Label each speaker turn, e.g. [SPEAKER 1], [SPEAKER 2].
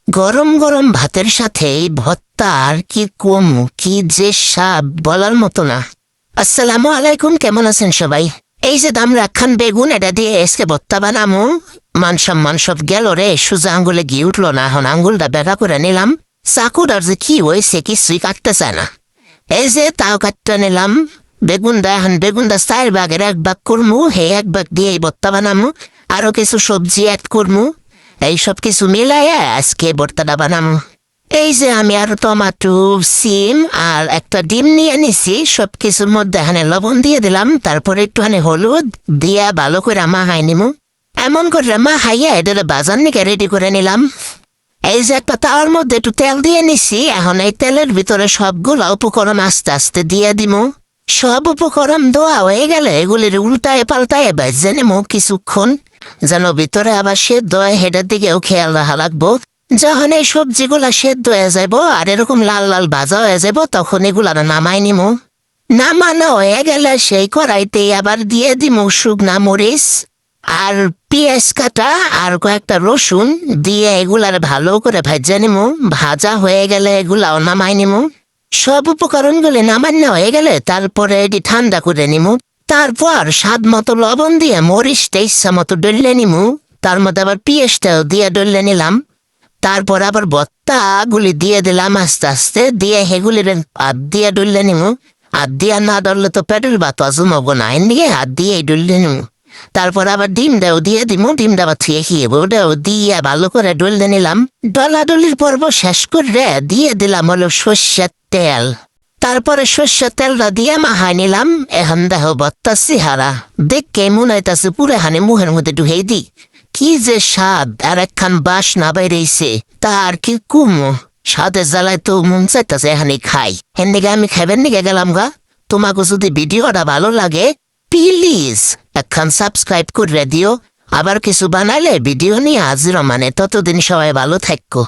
[SPEAKER 1] গরম গরম ভাতের সাথে এই ভর্তা আর কি কমু, কি যে স্বাদ বলার মতো না। আসসালামু আলাইকুম, কেমন আছেন সবাই? এই যে দাম রাখান বেগুন, এটা দিয়ে আজকে ভর্তা বানামু। মান সম্মান সব গেল রে, সোজা আঙ্গুলে গিয়ে উঠলো না। এখন আঙ্গুলটা বেড়া করে নিলাম। চাকুটার যে কি হয়েছে কিছুই কাটতে চায় না। এই যে তাও কাটতে নিলাম। বেগুনটা এখন বেগুনটা 4 ভাগের 1 ভাগ করমু, হে 1 ভাগ দিয়ে এই ভর্তা বানামু। আরো কিছু সবজি অ্যাড করমু। এই সব কিছু মিলাইয়া আজকে ভর্তাটা বানামু। এই যে আমি আর টমাটো, সিম আর একটা ডিম নিয়ে নিছি। সব কিছুর মধ্যে এখানে লবণ দিয়ে দিলাম, তারপরে একটুখানি হলুদ দিয়া ভালো করে মাখাই নিমু। এমন করে মাখাইয়া এটা বাজার নিকে রেডি করে নিলাম। এই যে একটা তাওয়ার মধ্যে একটু তেল দিয়ে নিছি। এখন এই তেলের ভিতরে সবগুলো উপকরণ আস্তে আস্তে দিয়ে দিমু। সব উপকরণ দেওয়া হয়ে গেলে এগুলির উল্টায় পাল্টায় ভেজে নেবো কিছুক্ষণ, যেন ভিতরে আবার সেদ্ধ হয়, হেডের দিকেও খেয়াল রাখা লাগবো। যখন এই সবজিগুলা সেদ্ধ হয়ে যাব আর এরকম লাল লাল ভাজা হয়ে যাব, তখন এগুলা নামাই নিমু। নামানো হয়ে গেলে সেই কড়াইতে আবার দিয়ে দিমু শুকনা মরিচ আর পেঁয়াজ কাটা আর কয়েকটা রসুন দিয়ে এগুলার ভালো করে ভাজা নিমু। ভাজা হয়ে গেলে এগুলাও নামাই নিমু। সব উপকরণগুলি নামান্য হয়ে গেলে তারপরে এটি ঠান্ডা করে নিমু। তারপর স্বাদ মতো লবণ দিয়ে মরিচটা ইচ্ছা মতো ডললে নিমু। তার মধ্যে আবার পেঁয়াজটাও দিয়ে ডললে নিলাম। তারপর আবার ভর্তাগুলি দিয়ে দিলাম আস্তে আস্তে, দিয়ে সেগুলির হাত দিয়ে ডললে নিমু। হাত দিয়ে না ডললে তো পেটের ভাত হজম হবো না, এদিকে হাত দিয়ে ডললে নিমু। তারপর আবার ডিমটাও দিয়ে দিমু। ডিমটা আবার থুয়ে খেয়ে ওটাও দিয়ে ভালো করে ডললে নিলাম। ডলাডলির পর্ব শেষ করে দিয়ে দিলাম হলো সর্ষের তেল। তারপরে সর্ষের তেলটা দিয়ে মাখাই নিলাম। এখন দেখো ভর্তা চেহারা দেখে মনে হইতাছে পুরে হানি মুখের মধ্যে ঢুকেই দি। কি যে স্বাদ, আর একখান বাস না বাইরেছে, তার কি কুমো স্বাদে জ্বালায় তো মন চাইতেছে এখানে খাই। এদিকে আমি খাইবেন দিকে গেলাম গা। তোমাকে যদি ভিডিওটা ভালো লাগে প্লিজ একখান সাবস্ক্রাইব করে দিও। আবার কিছু বানাইলে ভিডিও নিয়ে হাজির, মানে ততদিন সবাই ভালো থাকো।